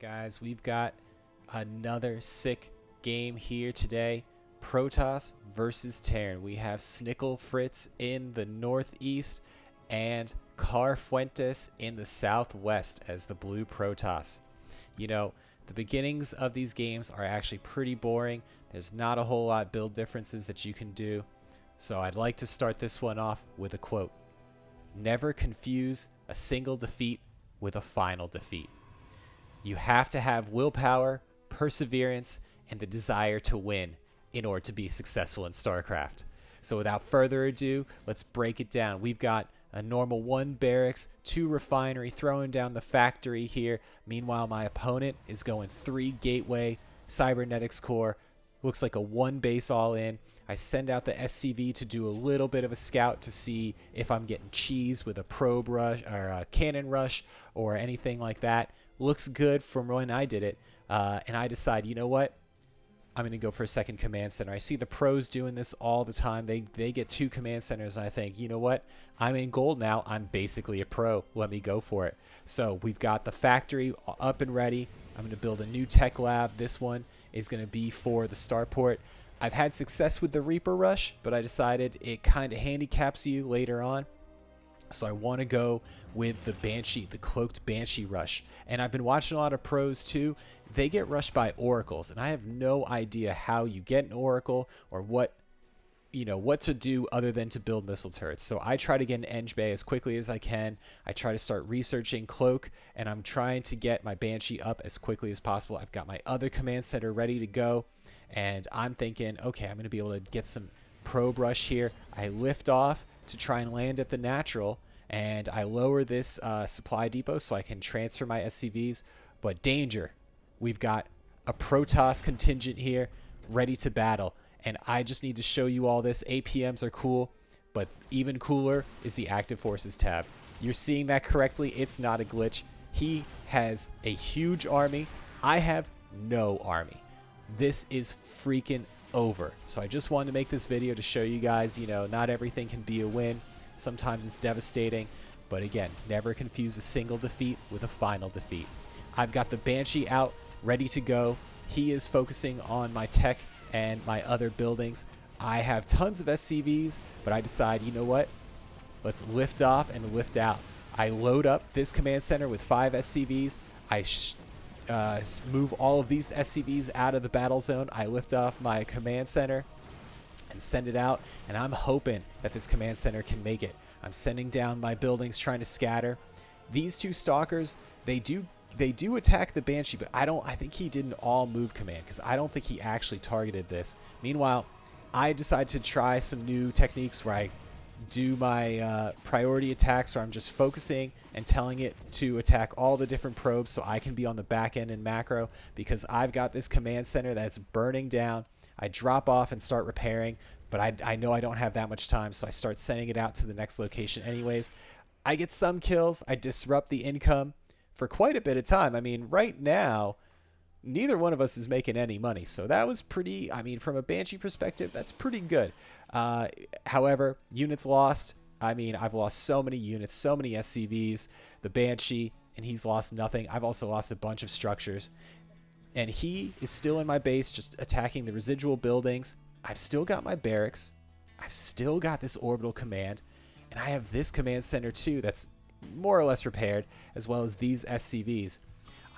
Guys, we've got another sick game here today. Protoss versus Terran. We have Snickle Fritz in the northeast and Car Fuentes in the southwest as the blue Protoss. You know, the beginnings of these games are actually pretty boring. There's not a whole lot build differences that you can do. So I'd like to start this one off with a quote. Never confuse a single defeat with a final defeat. You have to have willpower, perseverance, and the desire to win in order to be successful in StarCraft. So without further ado, let's break it down. We've got a normal 1 barracks, 2 refinery, throwing down the factory here. Meanwhile, my opponent is going 3 gateway, cybernetics core. Looks like a 1 base all in. I send out the SCV to do a little bit of a scout to see if I'm getting cheese with a probe rush or a cannon rush or anything like that. Looks good from when I did it. And I decide, you know what? I'm going to go for a second command center. I see the pros doing this all the time. They get 2 command centers, and I think, you know what? I'm in gold now. I'm basically a pro. Let me go for it. So we've got the factory up and ready. I'm going to build a new tech lab. This one is going to be for the starport. I've had success with the Reaper Rush, but I decided it kind of handicaps you later on. So I want to go with the Banshee, the cloaked Banshee rush. And I've been watching a lot of pros too. They get rushed by oracles, and I have no idea how you get an oracle or what to do other than to build missile turrets. So I try to get an Eng Bay as quickly as I can. I try to start researching cloak, and I'm trying to get my Banshee up as quickly as possible. I've got my other command center ready to go, and I'm thinking, okay, I'm going to be able to get some probe rush here. I lift off to try and land at the natural, and I lower this supply depot so I can transfer my SCVs. But danger, we've got a Protoss contingent here ready to battle, and I just need to show you all this. APMs are cool, but even cooler is the active forces tab. You're seeing that correctly. It's not a glitch. He has a huge army. I have no army. This is freaking over. So I just wanted to make this video to show you guys, not everything can be a win. Sometimes it's devastating, but again, never confuse a single defeat with a final defeat. I've got the Banshee out, ready to go. He is focusing on my tech and my other buildings. I have tons of SCVs, but I decide, you know what? Let's lift off and lift out. I load up this command center with 5 SCVs. I move all of these SCVs out of the battle zone. I lift off my command center and send it out, and I'm hoping that this command center can make it. I'm sending down my buildings, trying to scatter. These 2 stalkers, they do attack the Banshee, but I think he did an all move command because I don't think he actually targeted this. Meanwhile, I decide to try some new techniques where I do my priority attacks, where I'm just focusing and telling it to attack all the different probes so I can be on the back end in macro, because I've got this command center that's burning down. I drop off and start repairing, but I know I don't have that much time, so I start sending it out to the next location anyways. I get some kills. I disrupt the income for quite a bit of time. I mean, right now, neither one of us is making any money, so that was pretty, from a Banshee perspective, that's pretty good. However, units lost. I've lost so many units, so many SCVs, the Banshee, and he's lost nothing. I've also lost a bunch of structures. And he is still in my base, just attacking the residual buildings. I've still got my barracks. I've still got this orbital command. And I have this command center too that's more or less repaired, as well as these SCVs.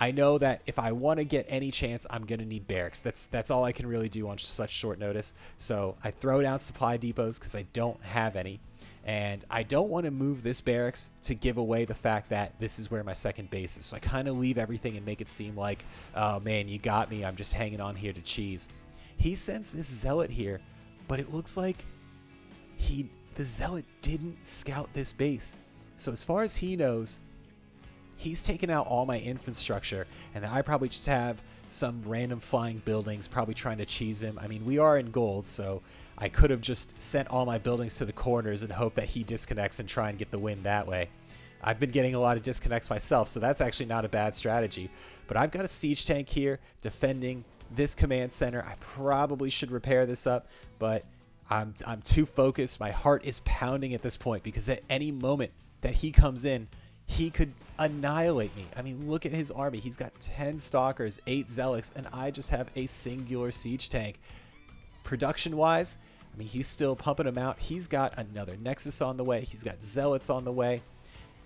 I know that if I want to get any chance, I'm going to need barracks. That's all I can really do on such short notice. So I throw down supply depots because I don't have any. And I don't want to move this barracks to give away the fact that this is where my second base is. So I kind of leave everything and make it seem like, oh man, you got me. I'm just hanging on here to cheese. He sends this zealot here, but it looks like the zealot didn't scout this base. So as far as he knows, he's taken out all my infrastructure, and then I probably just have some random flying buildings probably trying to cheese him. We are in gold, so I could have just sent all my buildings to the corners and hope that he disconnects and try and get the win that way. I've been getting a lot of disconnects myself, so that's actually not a bad strategy. But I've got a siege tank here defending this command center. I probably should repair this up, but I'm too focused. My heart is pounding at this point because at any moment that he comes in, he could annihilate me. I mean, look at his army. He's got 10 stalkers, 8 zealots, and I just have a singular siege tank. Production-wise, I mean, he's still pumping them out. He's got another Nexus on the way. He's got zealots on the way.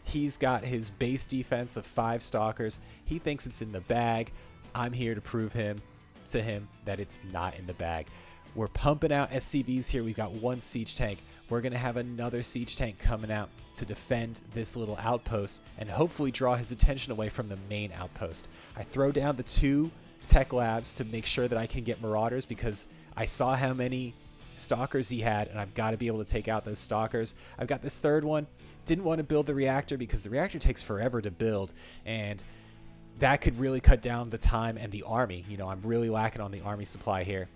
He's got his base defense of 5 stalkers. He thinks it's in the bag. I'm here to prove to him that it's not in the bag. We're pumping out SCVs here. We've got 1 siege tank. We're going to have another siege tank coming out to defend this little outpost and hopefully draw his attention away from the main outpost. I throw down the 2 tech labs to make sure that I can get marauders because I saw how many stalkers he had, and I've got to be able to take out those stalkers. I've got this 3rd one. Didn't want to build the reactor because the reactor takes forever to build, and that could really cut down the time and the army. You know, I'm really lacking on the army supply here.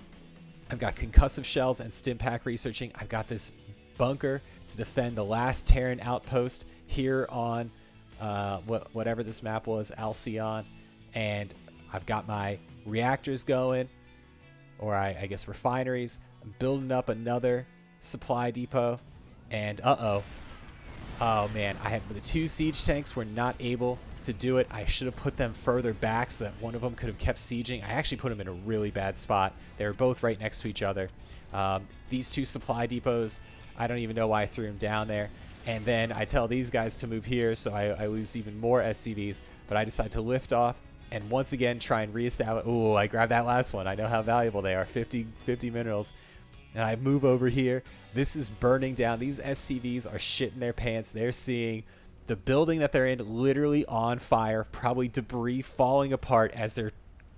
I've got concussive shells and stim pack researching. I've got this bunker to defend the last Terran outpost here on whatever this map was, Alcyon, and I've got my reactors going, or I guess refineries. I'm building up another supply depot, and oh man, I had the 2 siege tanks were not able to do it. I should have put them further back so that one of them could have kept sieging. I actually put them in a really bad spot. They were both right next to each other. These 2 supply depots, I don't even know why I threw them down there. And then I tell these guys to move here, so I lose even more SCVs. But I decide to lift off and once again try and reestablish. Ooh, I grabbed that last one. I know how valuable they are, 50 minerals. And I move over here. This is burning down. These SCVs are shitting their pants. They're seeing the building that they're in literally on fire, probably debris falling apart as they're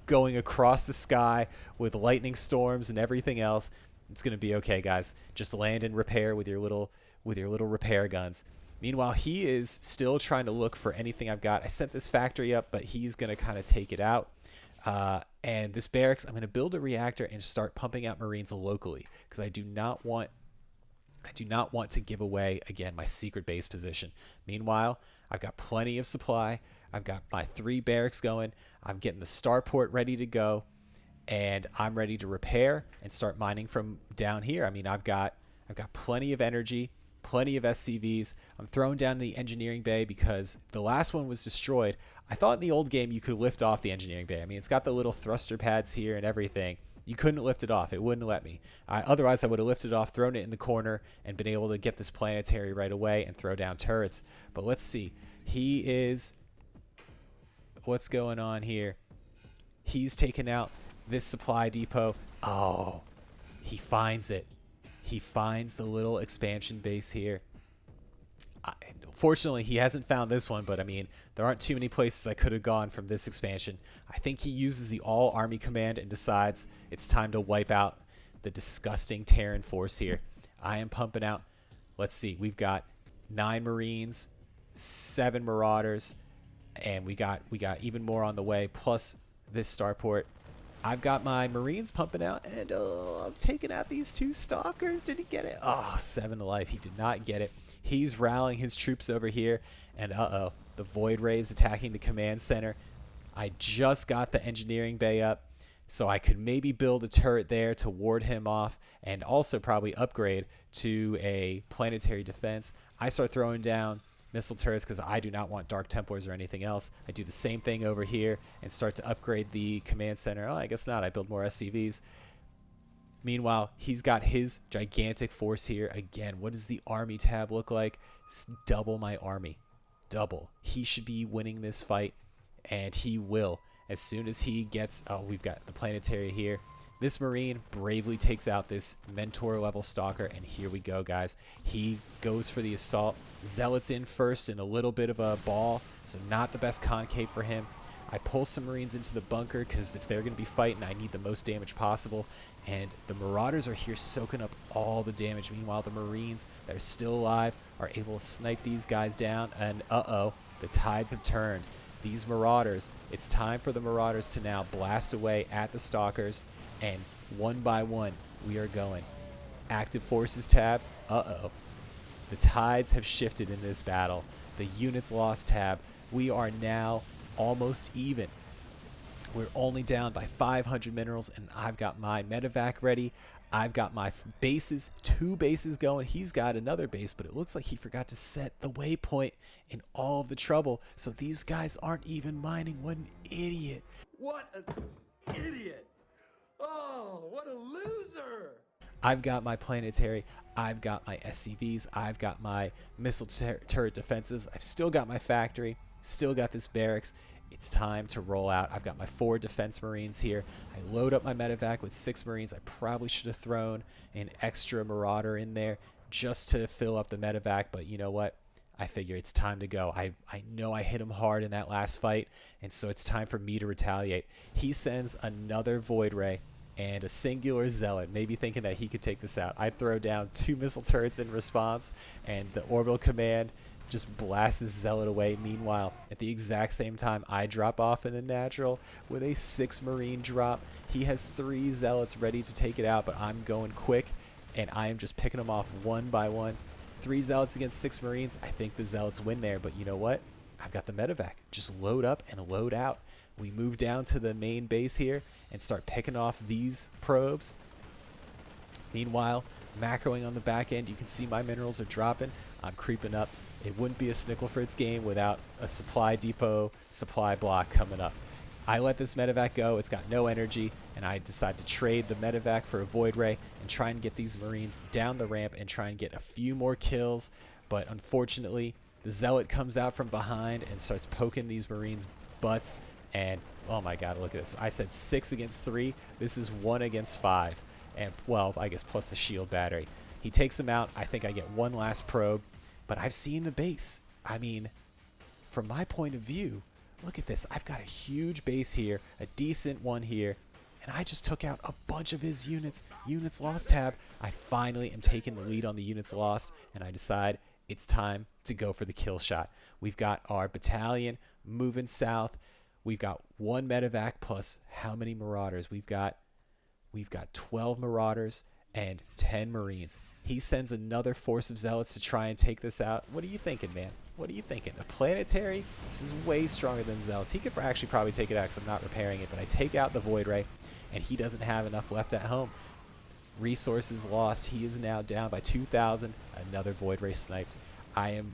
going across the sky with lightning storms and everything else. It's going to be okay, guys. Just land and repair with your little repair guns. Meanwhile, he is still trying to look for anything I've got. I set this factory up, but he's going to kind of take it out. And this barracks, I'm going to build a reactor and start pumping out Marines locally because I do not want to give away, again, my secret base position. Meanwhile, I've got plenty of supply. I've got my 3 barracks going. I'm getting the starport ready to go, and I'm ready to repair and start mining from down here. I mean, I've got plenty of energy, plenty of SCVs. I'm throwing down the engineering bay because the last one was destroyed. I thought in the old game you could lift off the engineering bay. I mean, it's got the little thruster pads here and everything. You couldn't lift it off. It wouldn't let me. Otherwise, I would have lifted it off, thrown it in the corner, and been able to get this planetary right away and throw down turrets. But let's see. He is... What's going on here? He's taken out this supply depot. Oh, he finds it. He finds the little expansion base here. Fortunately, he hasn't found this one, but I mean, there aren't too many places I could have gone from this expansion. I think he uses the all army command and decides it's time to wipe out the disgusting Terran force here. I am pumping out. Let's see. We've got 9 Marines, 7 Marauders, and we got even more on the way, plus this starport. I've got my Marines pumping out, and I'm taking out these 2 stalkers. Did he get it? Oh, 7 to life. He did not get it. He's rallying his troops over here, and the Void Ray is attacking the command center. I just got the engineering bay up, so I could maybe build a turret there to ward him off, and also probably upgrade to a planetary defense. I start throwing down missile turrets because I do not want Dark Templars or anything else. I do the same thing over here and start to upgrade the command center. Oh, I guess not. I build more SCVs. Meanwhile, he's got his gigantic force here. Again, what does the army tab look like? It's double my army. Double. He should be winning this fight, and he will. As soon as he gets... Oh, we've got the planetary here. This Marine bravely takes out this Mentor level stalker, and here we go, guys. He goes for the assault. Zealots in first in a little bit of a ball, so not the best concave for him. I pull some Marines into the bunker because if they're going to be fighting, I need the most damage possible. And the Marauders are here soaking up all the damage. Meanwhile, the Marines that are still alive are able to snipe these guys down. And the tides have turned. These Marauders, it's time for the Marauders to now blast away at the Stalkers. And one by one, we are going. Active Forces tab. The tides have shifted in this battle. The units lost tab. We are now almost even. We're only down by 500 minerals, and I've got my medevac ready. I've got my bases, 2 bases going. He's got another base, but it looks like he forgot to set the waypoint in all of the trouble. So these guys aren't even mining. What an idiot. What an idiot. Oh, what a loser. I've got my planetary, I've got my SCVs, I've got my missile turret defenses, I've still got my factory, still got this barracks. It's time to roll out. I've got my 4 defense marines here. I load up my medevac with 6 marines. I probably should have thrown an extra marauder in there just to fill up the medevac, but you know what? I figure it's time to go. I know I hit him hard in that last fight, and so it's time for me to retaliate. He sends another Void Ray and a singular zealot, maybe thinking that he could take this out. I throw down 2 missile turrets in response, and the orbital command just blasts this zealot away. Meanwhile, at the exact same time, I drop off in the natural with a 6 marine drop. He has 3 zealots ready to take it out, but I'm going quick, and I am just picking them off one by one. 3 zealots against 6 marines. I think the zealots win there, but you know what? I've got the medevac. Just load up and load out. We move down to the main base here and start picking off these probes. Meanwhile, macroing on the back end, you can see my minerals are dropping. I'm creeping up. It wouldn't be a Snicklefritz game without a supply depot, supply block coming up. I let this medevac go. It's got no energy, and I decide to trade the medevac for a Void Ray and try and get these marines down the ramp and try and get a few more kills. But unfortunately, the zealot comes out from behind and starts poking these marines' butts. And oh my god, look at this. I said 6 against 3. This is 1 against 5. And, well, I guess plus the shield battery. He takes him out. I think I get one last probe. But I've seen the base. I mean, from my point of view, look at this. I've got a huge base here, a decent one here, and I just took out a bunch of his units. Units lost tab. I finally am taking the lead on the units lost, and I decide it's time to go for the kill shot. We've got our battalion moving south. We've got 1 medevac plus how many marauders? We've got 12 marauders and 10 marines. He sends another force of zealots to try and take this out. What are you thinking, man? What are you thinking? A planetary? This is way stronger than zealots. He could actually probably take it out because I'm not repairing it, but I take out the Void Ray, and he doesn't have enough left at home. Resources lost. He is now down by 2,000. Another Void Ray sniped. I am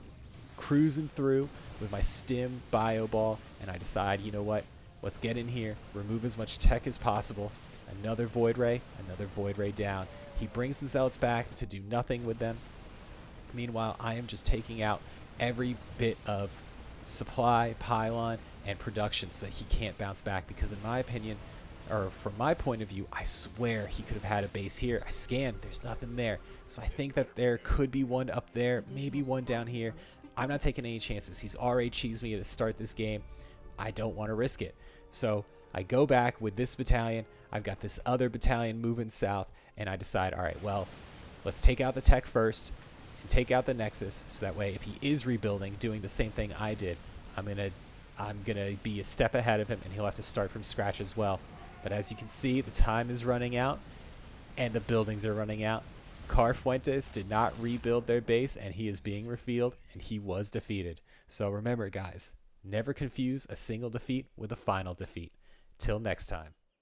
cruising through with my stim bio ball, and I decide, you know what? Let's get in here, remove as much tech as possible. Another Void Ray down. He brings the zealots back to do nothing with them. Meanwhile, I am just taking out every bit of supply, pylon, and production so that he can't bounce back, because in my opinion, or from my point of view, I swear he could have had a base here. I scanned, there's nothing there. So I think that there could be one up there, maybe one down here. I'm not taking any chances. He's already cheesed me to start this game. I don't want to risk it. So I go back with this battalion. I've got this other battalion moving south, and I decide, all right, well, let's take out the tech first and take out the Nexus, so that way if he is rebuilding, doing the same thing I did, I'm gonna be a step ahead of him, and he'll have to start from scratch as well. But as you can see, the time is running out, and the buildings are running out. Carfuentes did not rebuild their base, and he is being revealed, and he was defeated. So remember, guys, never confuse a single defeat with a final defeat. Till next time.